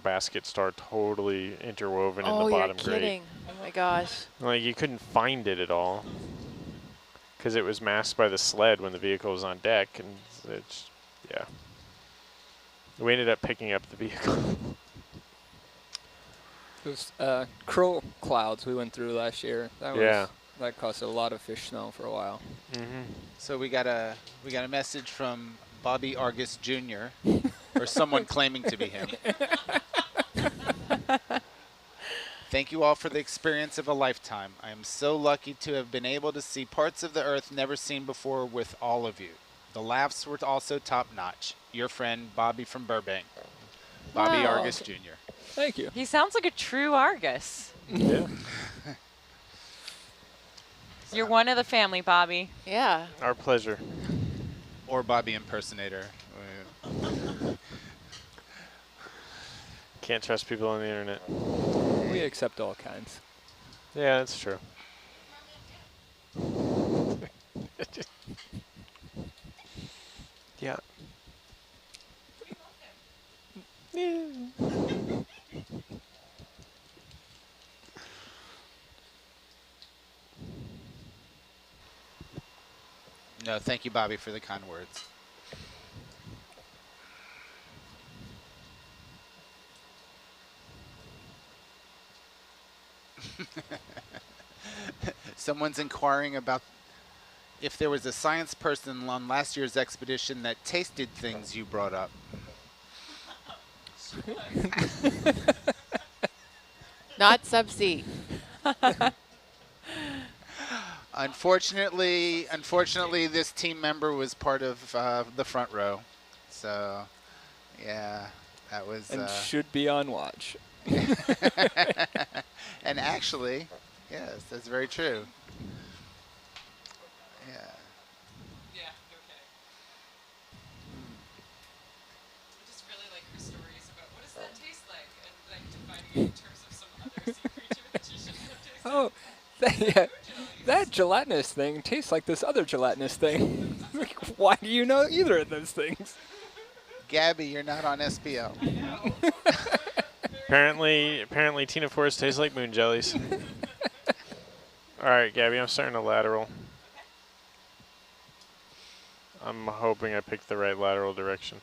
baskets are totally interwoven in the Oh, you're bottom grate. kidding. Oh my gosh. Like, you couldn't find it at all because it was masked by the sled when the vehicle was on deck, and it's, yeah. We ended up picking up the vehicle. Those krill clouds we went through last year. That Yeah. that caused a lot of fish smell for a while. So we got a message from Bobby Argus Jr. or someone claiming to be him. Thank you all for the experience of a lifetime. I am so lucky to have been able to see parts of the earth never seen before with all of you. The laughs were also top-notch. Your friend, Bobby from Burbank. Bobby Wow. Argus Jr. Thank you. He sounds like a true Argus. Yeah. You're one of the family, Bobby. Yeah. Our pleasure. Or Bobby impersonator. Can't trust people on the internet. We accept all kinds. Yeah, that's true. Yeah. No, thank you, Bobby, for the kind words. Someone's inquiring about if there was a science person on last year's expedition that tasted things you brought up. Not subsea. Unfortunately, this team member was part of the front row. So, yeah, that was... And should be on watch. And actually, yes, that's very true. Yeah. Yeah, okay. I just really like her stories about what does that taste like, and like defining it in terms of some other sea creature that you shouldn't have tasted. Oh, yeah, that gelatinous thing tastes like this other gelatinous thing. Why do you know either of those things? Gabby, you're not on SPL. Apparently Tina Forest tastes like moon jellies. All right, Gabby, I'm starting a lateral. I'm hoping I picked the right lateral direction.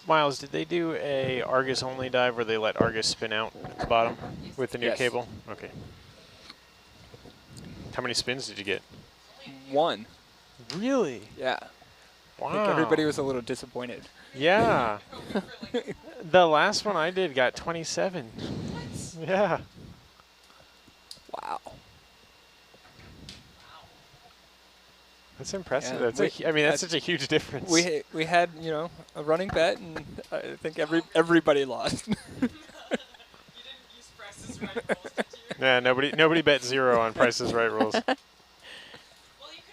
Miles, did they do a Argus only dive where they let Argus spin out at the bottom with the new Yes. cable? Okay. How many spins did you get? One. Really? Yeah. Wow. I think everybody was a little disappointed. Yeah. The last one I did got 27. Yeah. Wow. That's impressive. Yeah, That's I mean, that's such a huge difference. We had, you know, a running bet, and I think everybody lost. You didn't use Price's Right rules, did you? Yeah, nobody bet 0 on Price is Right rules. Well, you could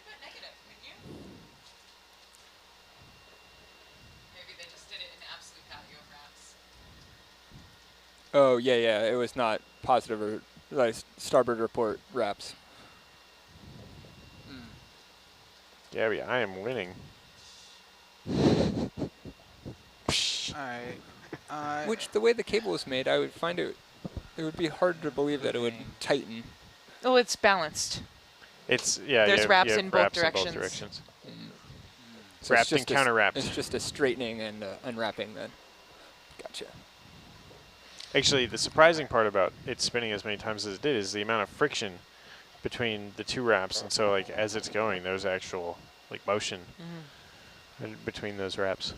bet negative, couldn't you? Maybe they just did it in absolute patio wraps. Oh, yeah, it was not positive or like starboard report wraps. Gabby, I am winning. Alright. Which, the way the cable was made, I would find it would be hard to believe that it would tighten. Oh, it's balanced. It's, yeah, There's you have- wraps you have in both wraps directions. So Wrapped and counter wrapped. It's just a straightening and unwrapping then. Gotcha. Actually, the surprising part about it spinning as many times as it did is the amount of friction between the two wraps, and so like as it's going, there's actual like motion in between those wraps.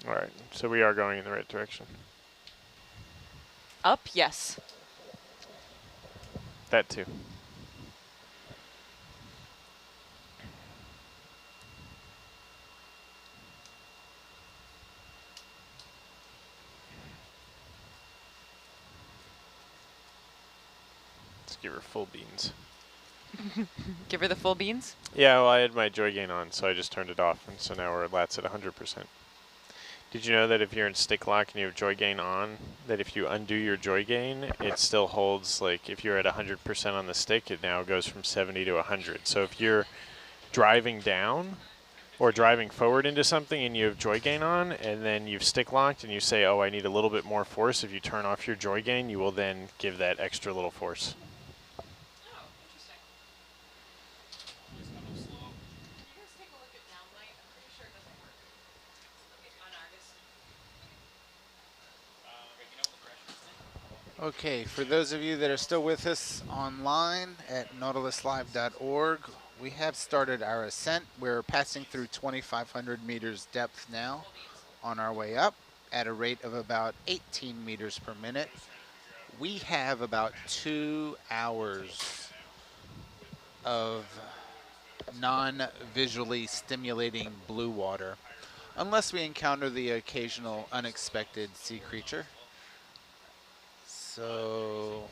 All right, so we are going in the right direction. Up, yes. That too. Just give her full beans. Give her the full beans. Yeah, well, I had my joy gain on, so I just turned it off, and so now we're lat's at 100%. Did you know that if you're in stick lock and you have joy gain on, that if you undo your joy gain, it still holds, like if you're at 100% on the stick, it now goes from 70 to 100. So if you're driving down or driving forward into something and you have joy gain on, and then you've stick locked and you say, oh, I need a little bit more force, if you turn off your joy gain, you will then give that extra little force. Oh, interesting. Can you guys take a look at downlight? I'm pretty sure it doesn't work. Okay, on Argus. Okay, for those of you that are still with us online at nautiluslive.org, we have started our ascent. We're passing through 2,500 meters depth now on our way up at a rate of about 18 meters per minute. We have about 2 hours of non-visually stimulating blue water, unless we encounter the occasional unexpected sea creature. So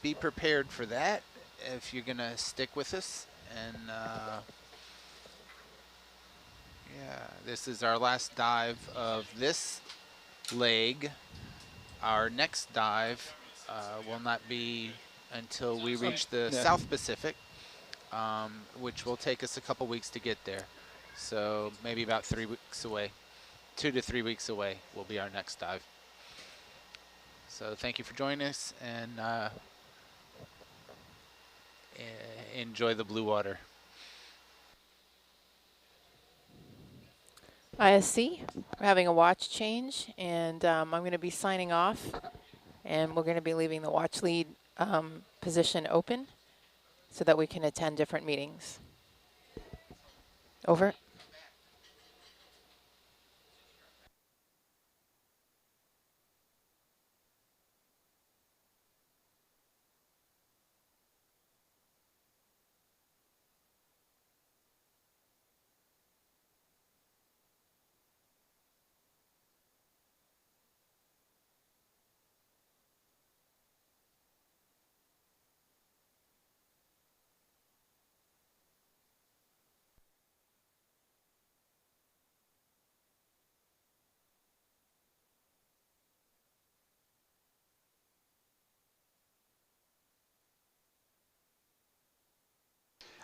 be prepared for that if you're gonna stick with us. And yeah, this is our last dive of this leg. Our next dive will not be until we reach the South Pacific, which will take us a couple weeks to get there. So maybe about 3 weeks away, 2 to 3 weeks away will be our next dive. So thank you for joining us, and enjoy the blue water. ISC, we're having a watch change, and I'm going to be signing off, and we're going to be leaving the watch lead position open so that we can attend different meetings. Over.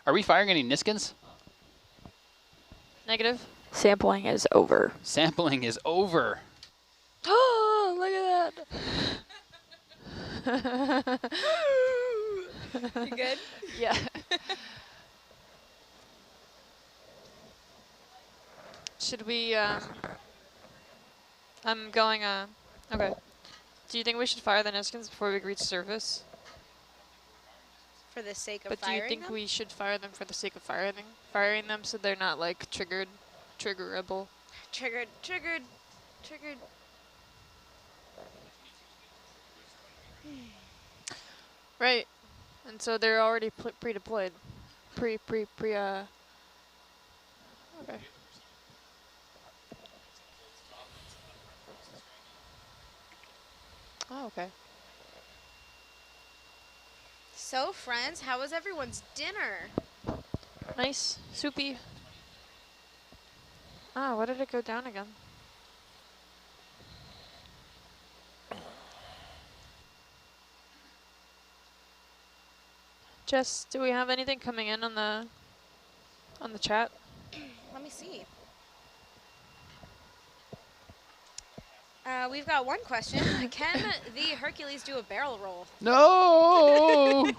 Are we firing any Niskins? Negative. Sampling is over. Sampling is over. Oh, look at that. You good? Yeah. Should we, I'm going, okay. Do you think we should fire the Niskins before we reach surface? For the sake of But do you firing think them? we should fire them for the sake of firing them so they're not like triggerable? Triggered. Right. And so they're already pre-deployed. Okay. Oh, okay. So, friends, how was everyone's dinner? Nice. Soupy. Ah, why did it go down again? Jess, do we have anything coming in on the chat? Let me see. We've got one question. Can the Hercules do a barrel roll? No!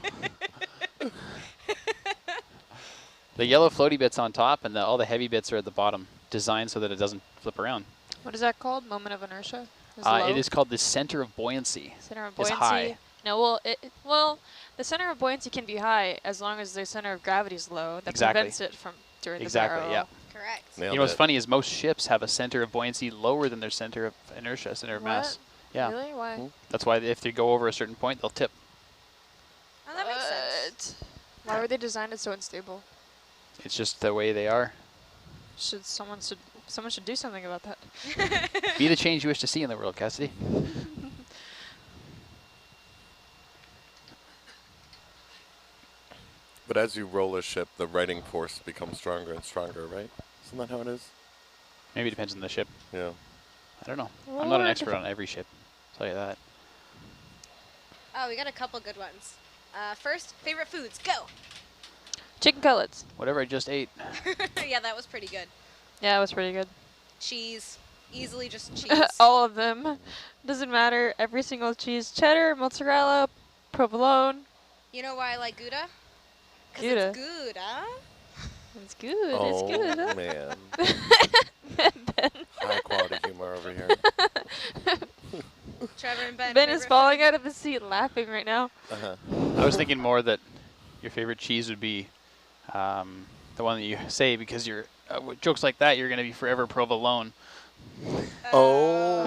The yellow floaty bit's on top, and all the heavy bits are at the bottom, designed so that it doesn't flip around. What is that called? Moment of inertia? It is called the center of buoyancy. Center of It's buoyancy. high. No, well, the center of buoyancy can be high as long as the center of gravity is low. That Exactly. prevents it from during the Exactly, barrel. yeah. Correct. You know what's funny is most ships have a center of buoyancy lower than their center of inertia, center of mass. Yeah. Really? Why? That's why if they go over a certain point, they'll tip. Oh, that makes sense. Why were they designed it so unstable? It's just the way they are. Someone should do something about that. Be the change you wish to see in the world, Cassidy. But as you roll a ship, the righting force becomes stronger and stronger, right? Isn't that how it is? Maybe it depends on the ship. Yeah. I don't know. I'm not an expert on every ship. I'll tell you that. Oh, we got a couple good ones. First, favorite foods. Go. Chicken cutlets. Whatever I just ate. Yeah, that was pretty good. Yeah, it was pretty good. Cheese. Easily just cheese. All of them. Doesn't matter. Every single cheese. Cheddar, mozzarella, provolone. You know why I like Gouda? Because Gouda. it's good, huh? It's good. Oh, It's good. Huh? man. High quality humor over here. Trevor and Ben. Ben is favorite falling foods? out of his seat laughing right now. Uh-huh. I was thinking more that your favorite cheese would be the one that you say because you're with jokes like that you're gonna be forever provolone. Oh.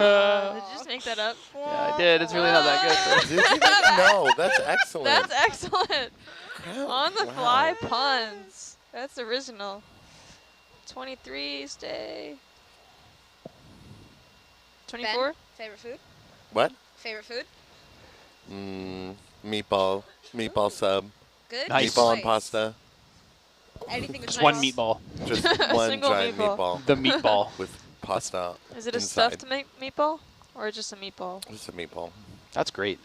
Did you just make that up? Yeah, I did. It's really not that good. Did you? No, that's excellent. That's excellent. Crap. On the Wow. fly puns. That's original. 23, stay. 24? Ben, favorite food? What? Favorite food? Meatball sub. Good? Nice. Meatball and Choice. pasta. Anything with Just one meatballs? meatball. Just one Single giant meatball. meatball The meatball. with pasta. Is it a inside. stuffed meatball? Or just a meatball? Just a meatball. That's great.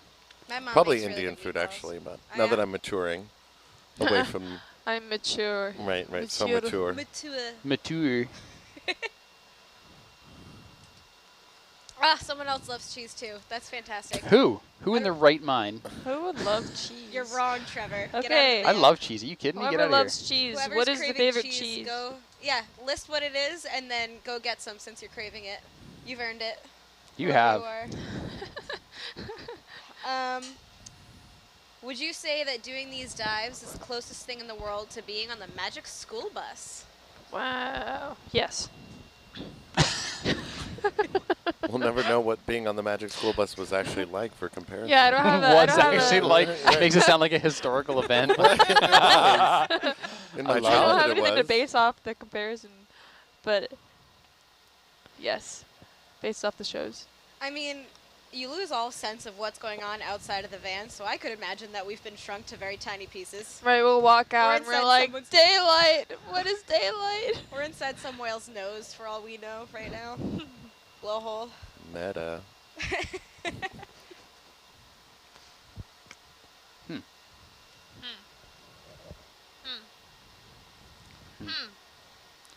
My mom Probably makes really Indian good food, meatballs. actually, but Oh, now yeah? that I'm maturing away from, I'm mature. right, so Mature. mature. Matua. Mature. Ah, someone else loves cheese too. That's fantastic. Who? Who in their right mind? Who would love cheese? You're wrong, Trevor. Get out of Okay. the I van. love cheese. Are you kidding me? Get Whoever out of here. loves cheese, Whoever's what is the craving favorite cheese? Go, yeah, list what it is and then go get some since you're craving it. You've earned it. You Whoever have. you are. Would you say that doing these dives is the closest thing in the world to being on the Magic School Bus? Wow. Yes. We'll never know what being on the Magic School Bus was actually like for comparison. Yeah, I don't have that. What's actually like? Makes it sound like a historical event. In my I I don't have childhood, it anything to was. base off the comparison, but yes, based off the shows. I mean, you lose all sense of what's going on outside of the van, so I could imagine that we've been shrunk to very tiny pieces. Right, we'll walk out and inside we're like, someone's- daylight. What is daylight? We're inside some whale's nose for all we know right now. Blowhole. Meta.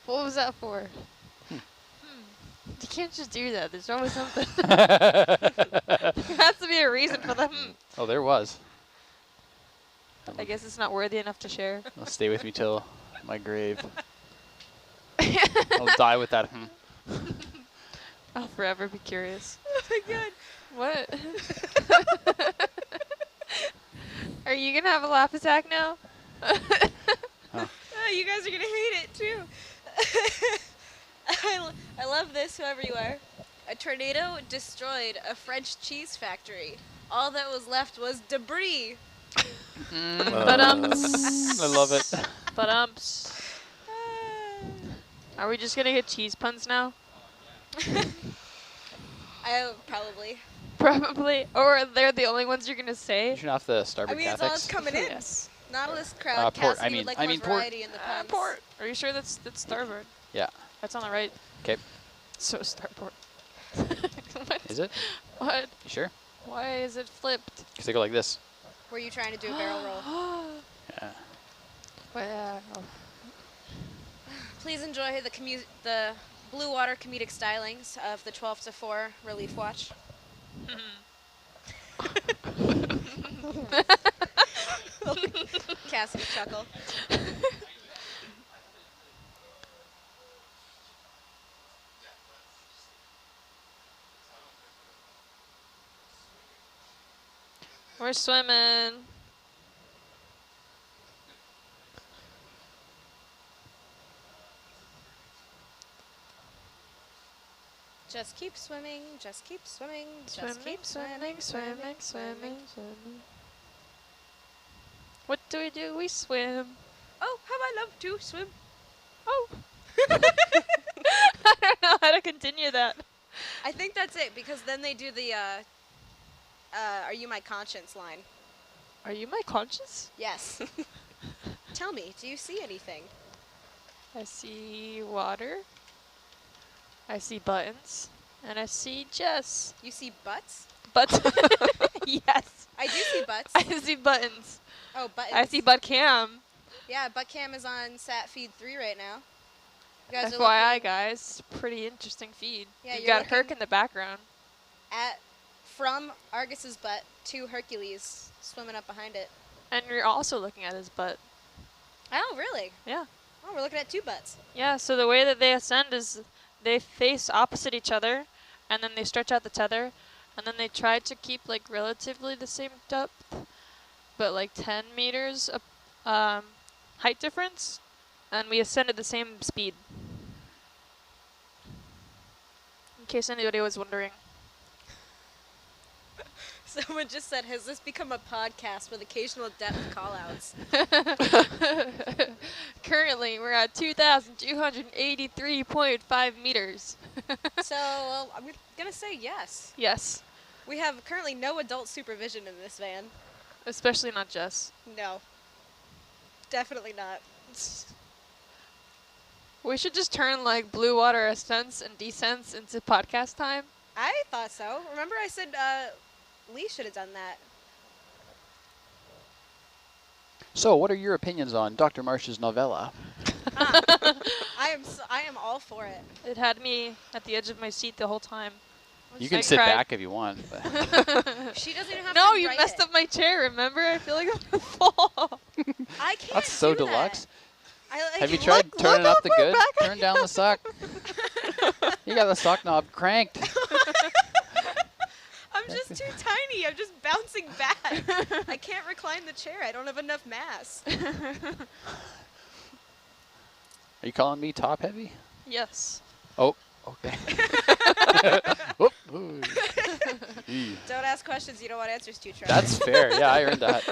What was that for? You can't just do that. There's always something. There has to be a reason for them. Oh, there was. I guess it's not worthy enough to share. It'll stay with me till my grave. I'll die with that. I'll forever be curious. Oh my god. What? Are you gonna have a laugh attack now? You guys are gonna hate it too. I love this, whoever you are. A tornado destroyed a French cheese factory. All that was left was debris. Ba-dums. I love it. Ba-dumps. Are we just gonna get cheese puns now? Probably. Probably. Or they're the only ones you're gonna say? You should off the I starboard mean, it's all Catholics. coming in. Yes. Nautilus crowd. Port. Cassidy would like more port. variety in the puns. Port. Are you sure that's starboard? Yeah. That's on the right. Okay. So starboard. What? Is it? What? You sure? Why is it flipped? Because they go like this. Were you trying to do a barrel roll? Yeah. Wow. Please enjoy the blue water comedic stylings of the 12 to 4 relief watch. Cassidy chuckle. We're swimming. Just keep swimming, just keep swimming, just Swimming, keep swimming, swimming, swimming, swimming. What do? We swim. Oh, how I love to swim. Oh. I don't know how to continue that. I think that's it, because then they do the, are you my conscience line. Are you my conscience? Yes. Tell me, do you see anything? I see water. I see buttons. And I see Jess. You see butts? Butts. Yes. I do see butts. I see buttons. Oh, buttons. I see butt cam. Yeah, butt cam is on sat feed 3 right now. You guys are FYI, looking guys. Pretty interesting feed. Yeah, You've you're got Herc looking- in the background. from Argus's butt to Hercules swimming up behind it. And you're also looking at his butt. Oh, really? Yeah. Oh, we're looking at 2 butts. Yeah, so the way that they ascend is they face opposite each other, and then they stretch out the tether, and then they try to keep like relatively the same depth, but like 10 meters height difference, and we ascend at the same speed. In case anybody was wondering. Someone just said, has this become a podcast with occasional depth callouts? Currently, we're at 2,283.5 meters. So I'm going to say yes. Yes, We have currently no adult supervision in this van. especially not Jess. No. Definitely not. We should just turn like blue water ascents and descents into podcast time. I thought so. Remember I said Lee should have done that. So, what are your opinions on Dr. Marsh's novella? I am all for it. It had me at the edge of my seat the whole time. You can I sit cried. back if you want. But She doesn't even have No, to you write messed it. up my chair, remember? I feel like I'm gonna fall. I can't that's so do deluxe. That. I, like, Have you look- tried turning look up the how far good? back I Turn down the suck. You got the sock knob cranked. I'm just too tiny. I'm just bouncing back. I can't recline the chair. I don't have enough mass. Are you calling me top heavy? Yes. Oh, okay. Whoop. Ooh. Eee. Don't ask questions you don't want answers to, Trevor. That's fair. Yeah, I earned that.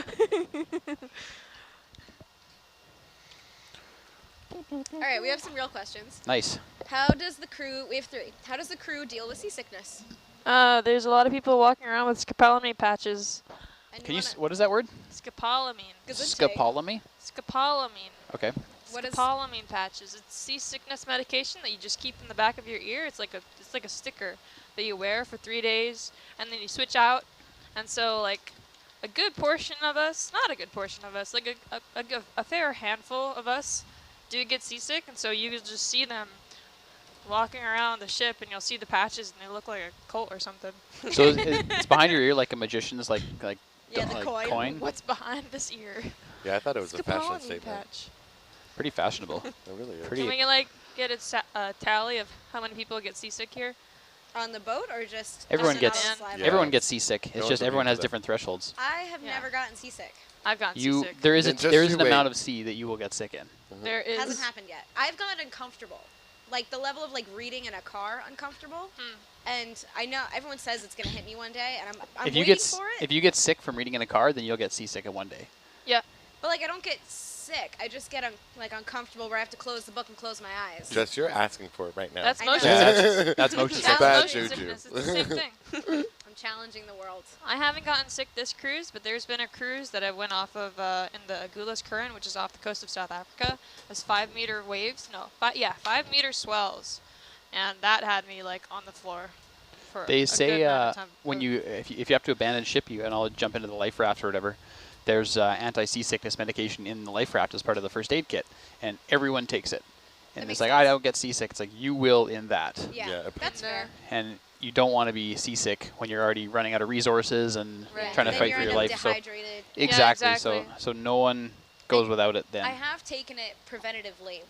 All right, we have some real questions. Nice. How does the crew, we have 3, how does the crew deal with seasickness? There's a lot of people walking around with scopolamine patches. And Can you? wanna- What is that word? Scopolamine. Gesundheit. Scopolamine. Scopolamine. Okay. What is- Scopolamine patches. It's seasickness medication that you just keep in the back of your ear. It's like a sticker that you wear for 3 days, and then you switch out. And so like a good portion of us, not a good portion of us, like a fair handful of us do get seasick, and so you just see them walking around the ship, and you'll see the patches, and they look like a cult or something. So it's behind your ear like a magician's like Yeah, the like coin. What's behind this ear? Yeah, I thought it was a fashion Scopolamine statement. patch. Pretty fashionable. It really is. Pretty. Can we like get a tally of how many people get seasick here? On the boat or just Everyone on gets- the slide? Yeah. Everyone gets seasick. It's one's just everyone immune has to that. different thresholds. I have Yeah. never gotten seasick. I've gotten You seasick. there is Then just there is you an amount wait. of sea that you will get sick in. There is. Hasn't happened yet. I've gotten uncomfortable. Like the level of like reading in a car uncomfortable. And I know everyone says it's going to hit me one day, and I'm If you waiting get for it. if you get sick from reading in a car, then you'll get seasick in one day. Yeah. But like I don't get sick. I just get like uncomfortable where I have to close the book and close my eyes. Jess, you're asking for it right now. That's I know. motion Yeah. sickness. That's motion It's sickness. bad motion juju. sickness. It's the same thing. I'm challenging the world. I haven't gotten sick this cruise, but there's been a cruise that I went off of in the Agulhas Current, which is off the coast of South Africa. It's 5 meter waves. No, 5 meter swells, and that had me like on the floor. For They a good say amount of time. when if you have to abandon ship, and I'll jump into the life raft or whatever. There's anti-seasickness medication in the life raft as part of the first aid kit, and everyone takes it. And That it's makes like, I don't get seasick. It's like, you will in that. Yeah, Yeah, that's and, fair. And you don't want to be seasick when you're already running out of resources and Right. trying to Then fight you're for your end up life. So dehydrated. exactly. exactly. So no one goes without it then. I have taken it preventatively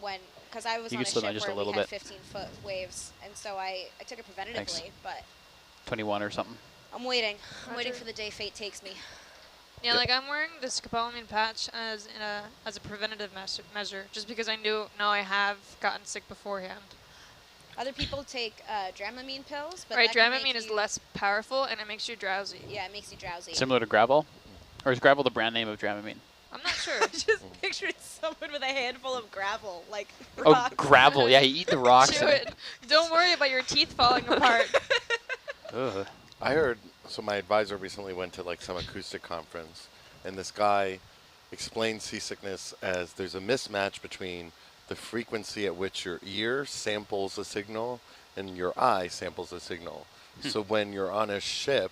because I was You on can a slow down ship just a where little we had bit. 15-foot waves, and so I took it preventatively. Thanks. But 21 or something. I'm waiting. I'm waiting Roger. for the day fate takes me. Yeah, like I'm wearing the scopolamine patch as a preventative measure, just because I know I have gotten sick beforehand. Other people take Dramamine pills, but Right, that can Dramamine make is you- less powerful and it makes you drowsy. Yeah, it makes you drowsy. Similar to Gravol? Or is Gravol the brand name of Dramamine? I'm not sure. I just pictured someone with a handful of gravel, like Oh, rocks. gravel. Yeah, you eat the rocks. Do it. Don't worry about your teeth falling apart. Ugh. I heard, so my advisor recently went to like some acoustic conference, and this guy explains seasickness as there's a mismatch between the frequency at which your ear samples a signal and your eye samples a signal. So when you're on a ship,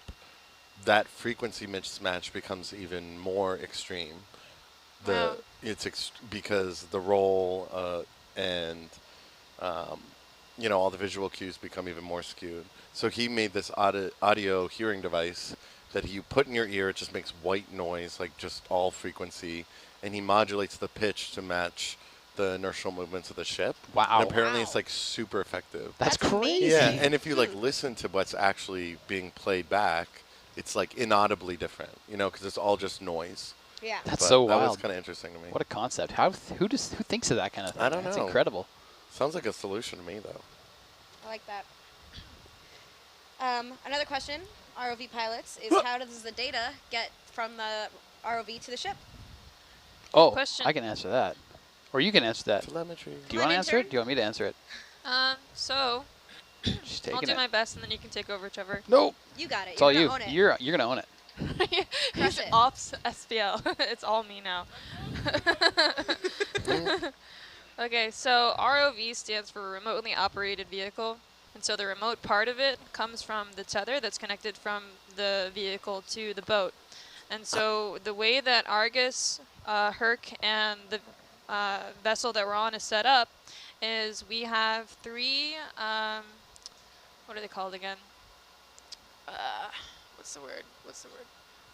that frequency mismatch becomes even more extreme. Wow. Because the roll and all the visual cues become even more skewed. So he made this audio hearing device that you put in your ear. It just makes white noise, like just all frequency, and he modulates the pitch to match the inertial movements of the ship. Wow. And apparently it's like super effective. That's crazy. Yeah, and if you like listen to what's actually being played back, it's like inaudibly different, because it's all just noise. Yeah. That's But so that was wild. kind of interesting to me. What a concept. Who thinks of that kind of thing? I don't That's know. incredible. Sounds like a solution to me, though. I like that. Another question, ROV pilots, is how does the data get from the ROV to the ship? Oh, question. I can answer that. Or you can answer that. Telemetry. Do you want to answer it? Do you want me to answer it? So She's I'll taking do it. my best, and then you can take over, Trevor. Nope. You got it. It's all You're you. gonna own it. You're gonna own it. Crush He's it. ops SPL. It's all me now. Okay, so ROV stands for remotely operated vehicle. And so the remote part of it comes from the tether that's connected from the vehicle to the boat. And so the way that Argus, Herc, and the vessel that we're on is set up is we have three, what are they called again? What's the word?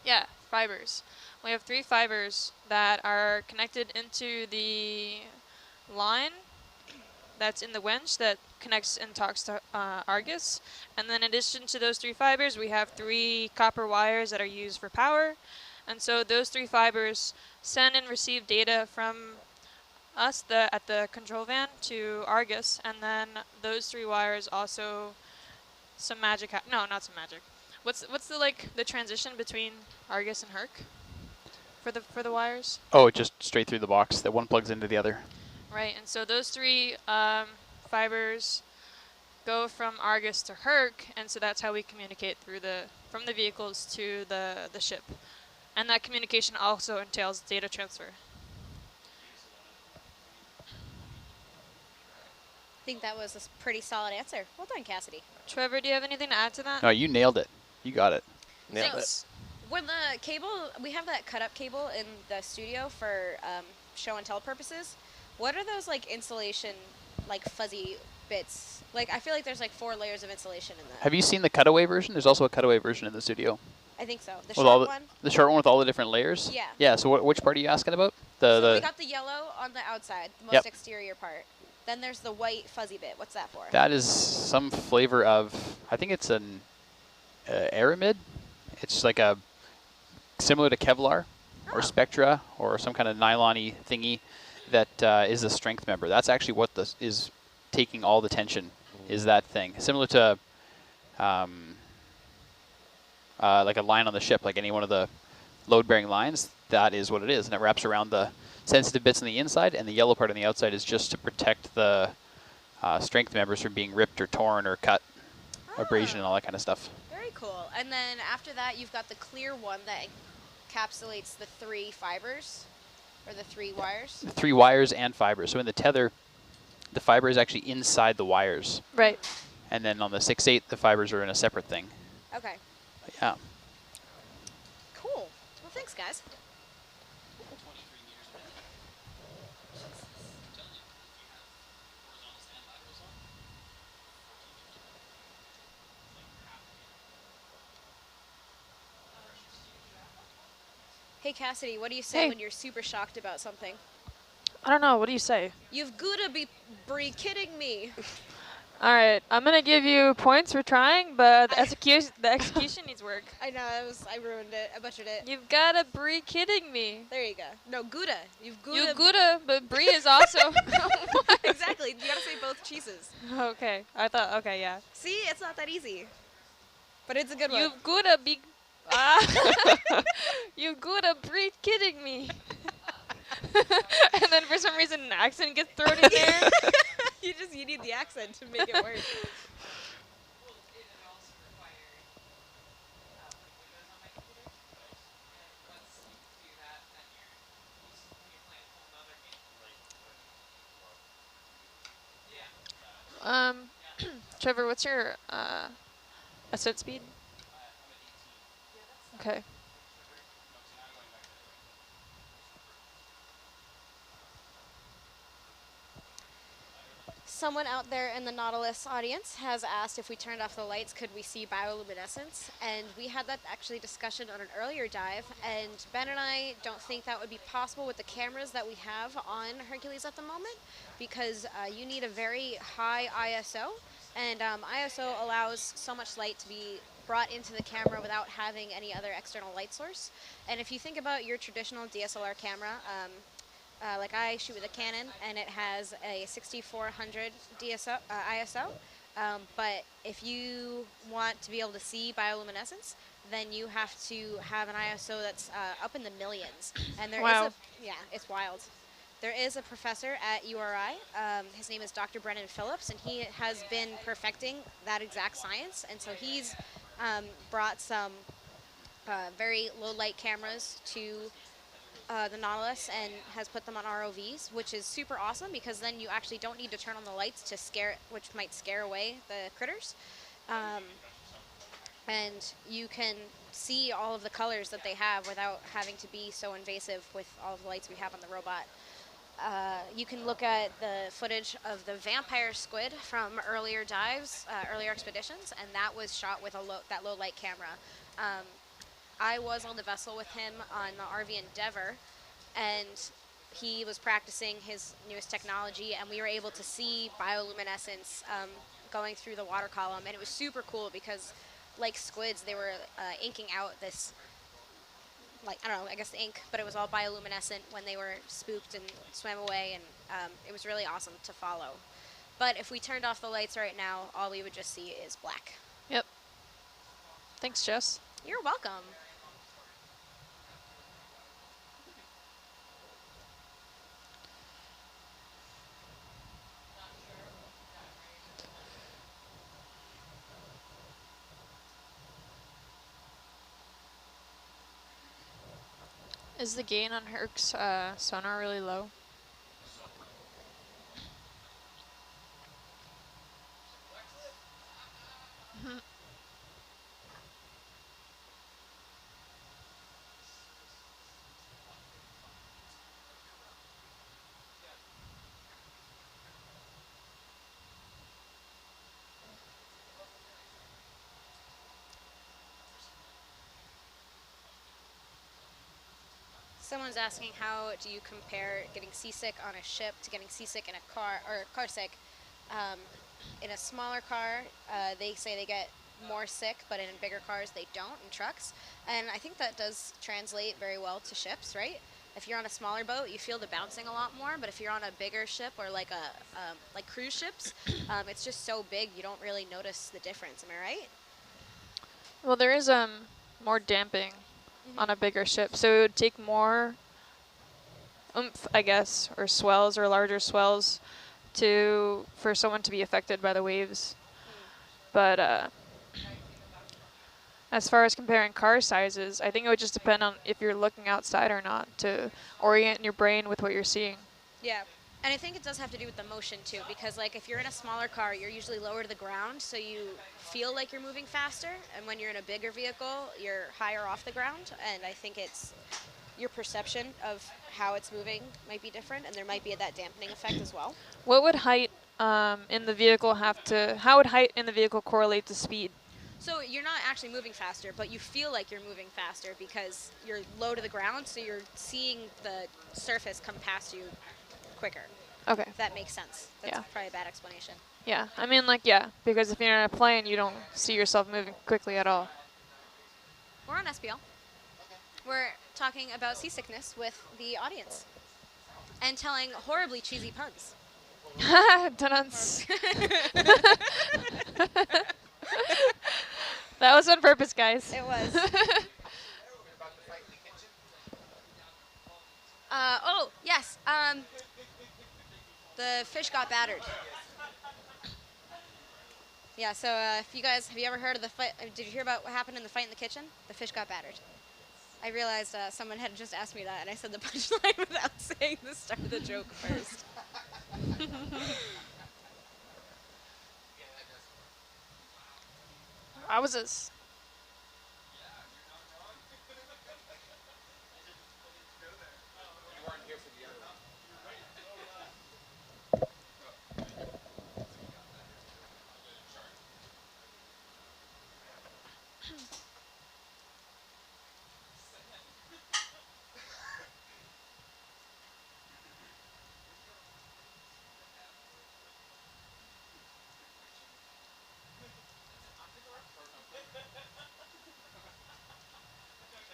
Yeah, fibers. We have three fibers that are connected into the line that's in the winch that connects and talks to Argus. And then in addition to those three fibers, we have three copper wires that are used for power. And so those three fibers send and receive data from us at the control van to Argus. And then those three wires also some magic. No, not some magic. What's the transition between Argus and Herc for the wires? Oh, just straight through the box. That one plugs into the other. Right, and so those three fibers go from Argus to Herc, and so that's how we communicate from the vehicles to the ship. And that communication also entails data transfer. I think that was a pretty solid answer. Well done, Cassidy. Trevor, do you have anything to add to that? No, you nailed it. You got it. Nailed it. Thanks. When the cable, we have that cut-up cable in the studio for show and tell purposes. What are those like insulation, like fuzzy bits? Like I feel like there's like 4 layers of insulation in that. Have you seen the cutaway version? There's also a cutaway version in the studio. I think so. The With short all one. the short one with all the different layers? Yeah. Yeah, so which part are you asking about? So we got the yellow on the outside, the most Yep. exterior part. Then there's the white fuzzy bit. What's that for? That is some flavor of, I think it's an aramid. It's like a, similar to Kevlar or Spectra or some kind of nylon-y thingy that is a strength member. That's actually what is taking all the tension, is that thing. Similar to like a line on the ship, like any one of the load-bearing lines, that is what it is. And it wraps around the sensitive bits on the inside, and the yellow part on the outside is just to protect the strength members from being ripped or torn or cut, abrasion and all that kind of stuff. Very cool. And then after that, you've got the clear one that encapsulates the 3 fibers, or the 3 wires. 3 wires and fibers. So in the tether, the fiber is actually inside the wires. Right. And then on the 6/8, the fibers are in a separate thing. Okay. But yeah. Cool. Well, thanks, guys. Hey, Cassidy, what do you say Hey. when you're super shocked about something? I don't know. What do you say? You've gotta be kidding me. All right, I'm gonna give you points for trying, but the execution needs work. I know, I ruined it. I butchered it. You've gotta be kidding me. There you go. No, Gouda. You've You Gouda. Gouda, but Brie is also. Exactly. You gotta say both cheeses. Okay, I thought. Okay, yeah. See, it's not that easy. But it's a good one. You've gotta be. You gotta be kidding me. And then for some reason an accent gets thrown in there. you need the accent to make it work. Trevor, what's your ascent speed? Okay. Someone out there in the Nautilus audience has asked if we turned off the lights, could we see bioluminescence? And we had that actually discussion on an earlier dive, and Ben and I don't think that would be possible with the cameras that we have on Hercules at the moment, because you need a very high ISO, and ISO allows so much light to be brought into the camera without having any other external light source. And if you think about your traditional DSLR camera, like I shoot with a Canon, and it has a 6400 ISO. But if you want to be able to see bioluminescence, then you have to have an ISO that's up in the millions. And there is Wow. yeah, it's wild. There is a professor at URI. His name is Dr. Brennan Phillips, and he has been perfecting that exact science. And so he's brought some very low light cameras to the Nautilus and has put them on ROVs, which is super awesome because then you actually don't need to turn on the lights to scare, which might scare away the critters. And you can see all of the colors that they have without having to be so invasive with all of the lights we have on the robot. You can look at the footage of the vampire squid from earlier dives, earlier expeditions, and that was shot with that low light camera. I was on the vessel with him on the RV Endeavor, and he was practicing his newest technology, and we were able to see bioluminescence going through the water column, and it was super cool because, like squids, they were inking out this, like, I don't know, I guess ink, but it was all bioluminescent when they were spooked and swam away, and it was really awesome to follow. But if we turned off the lights right now, all we would just see is black. Yep. Thanks, Jess. You're welcome. Is the gain on Herc's sonar really low? Someone's asking, how do you compare getting seasick on a ship to getting seasick in a car, or car sick? In a smaller car, they say they get more sick, but in bigger cars they don't, in trucks. And I think that does translate very well to ships, right? If you're on a smaller boat, you feel the bouncing a lot more, but if you're on a bigger ship or like like cruise ships, it's just so big you don't really notice the difference. Am I right? Well, there is more damping on a bigger ship, so it would take more oomph, I guess, or swells or larger swells for someone to be affected by the waves. But as far as comparing car sizes, I think it would just depend on if you're looking outside or not to orient your brain with what you're seeing. Yeah. And I think it does have to do with the motion too, because like if you're in a smaller car, you're usually lower to the ground, so you feel like you're moving faster. And when you're in a bigger vehicle, you're higher off the ground. And I think it's your perception of how it's moving might be different, and there might be that dampening effect as well. What would height in the vehicle how would height in the vehicle correlate to speed? So you're not actually moving faster, but you feel like you're moving faster because you're low to the ground, so you're seeing the surface come past you quicker. Okay. If that makes sense. That's Yeah. probably a bad explanation. Yeah, I mean, like, yeah, because if you're in a plane, you don't see yourself moving quickly at all. We're on SPL. We're talking about seasickness with the audience and telling horribly cheesy puns. Dun-duns. That was on purpose, guys. It was. Oh, yes. The fish got battered. Yeah, so if you guys, have you ever heard of the fight? Did you hear about what happened in the fight in the kitchen? The fish got battered. I realized someone had just asked me that, and I said the punchline without saying the start of the joke first. Wowzers.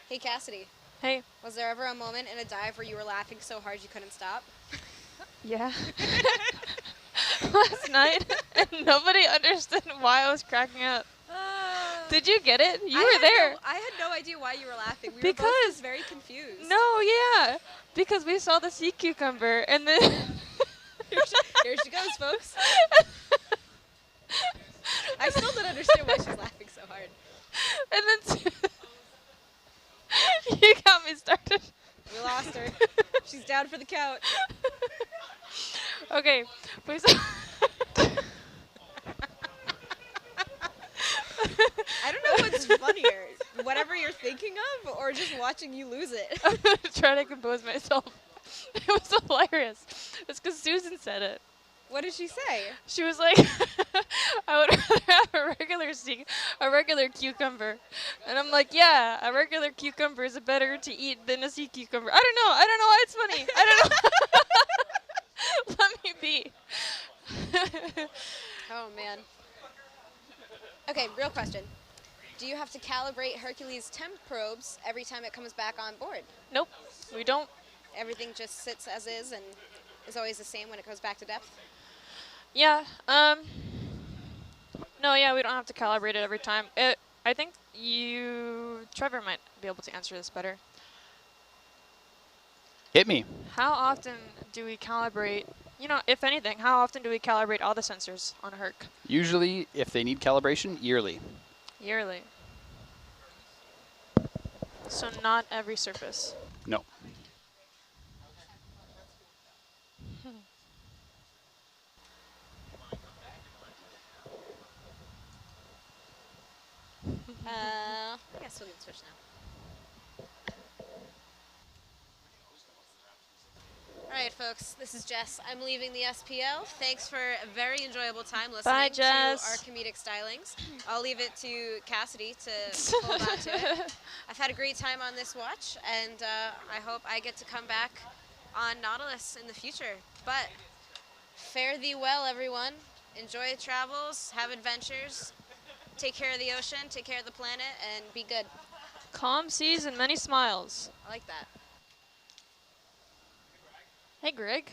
Hey, Cassidy. Hey. Was there ever a moment in a dive where you were laughing so hard you couldn't stop? Yeah. Last night, and nobody understood why I was cracking up. Did you get it? You were there. I had no idea why you were laughing. We were both Because- just very confused. No, yeah. Because we saw the sea cucumber, and then... Here she goes, folks. I still don't understand why she's laughing so hard. And then... you got me started. We lost her. She's down for the count. Okay, we saw... I don't know what's funnier, whatever you're thinking of, or just watching you lose it. I'm gonna try to compose myself. It was hilarious. It's because Susan said it. What did she say? She was like, I would rather have a regular cucumber. And I'm like, yeah, a regular cucumber is better to eat than a sea cucumber. I don't know why it's funny. I don't know. Let me be. Oh, man. Okay, real question. Do you have to calibrate Hercules temp probes every time it comes back on board? Nope, we don't. Everything just sits as is and is always the same when it goes back to depth? Yeah, no, yeah, we don't have to calibrate it every time. I think Trevor might be able to answer this better. Hit me. How often do we calibrate, if anything, how often do we calibrate all the sensors on a Herc? Usually, if they need calibration, yearly. Yearly. So not every surface. No. I guess we can switch now. All right, folks, this is Jess. I'm leaving the SPL. Thanks for a very enjoyable time listening Bye, to our Jess. comedic stylings. I'll leave it to Cassidy to hold on to it. I've had a great time on this watch, and I hope I get to come back on Nautilus in the future. But fare thee well, everyone. Enjoy travels, have adventures, take care of the ocean, take care of the planet, and be good. Calm seas and many smiles. I like that. Hey, Greg.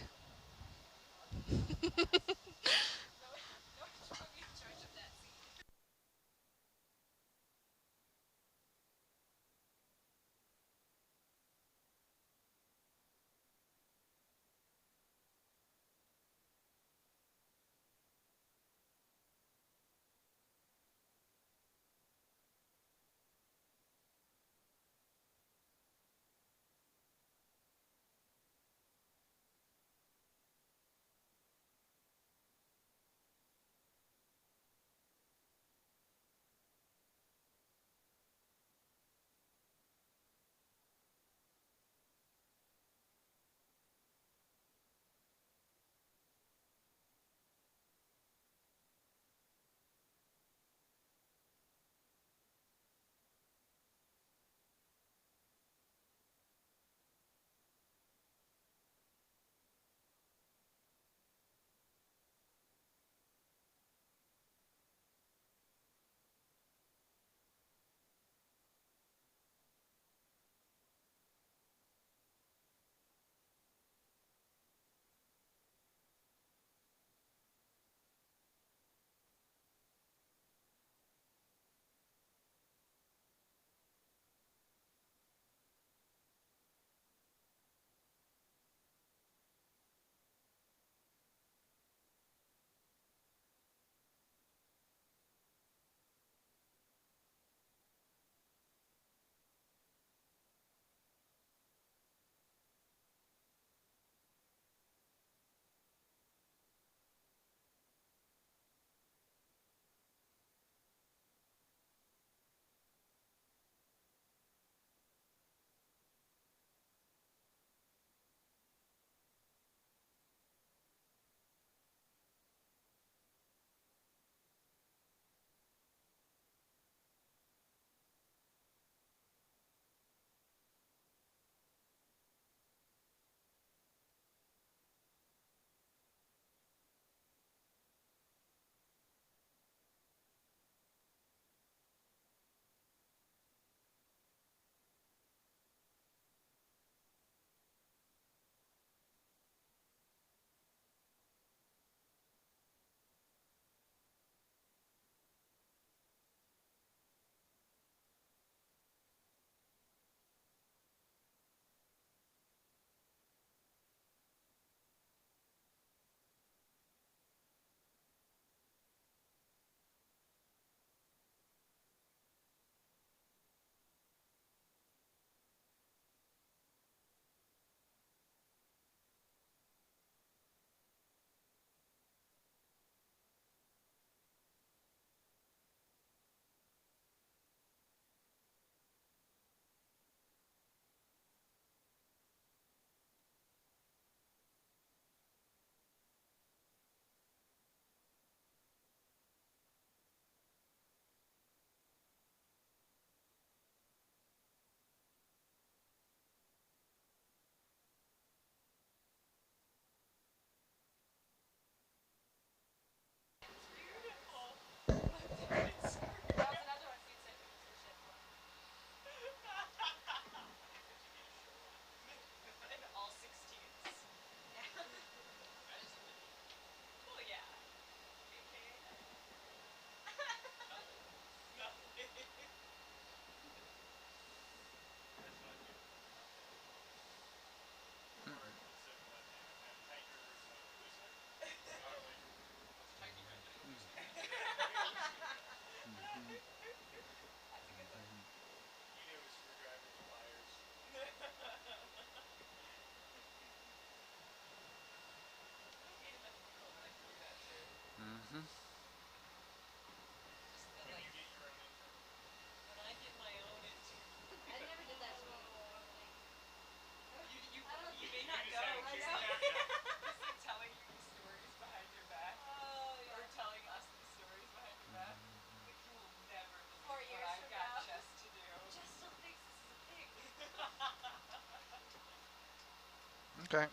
Okay.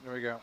There we go.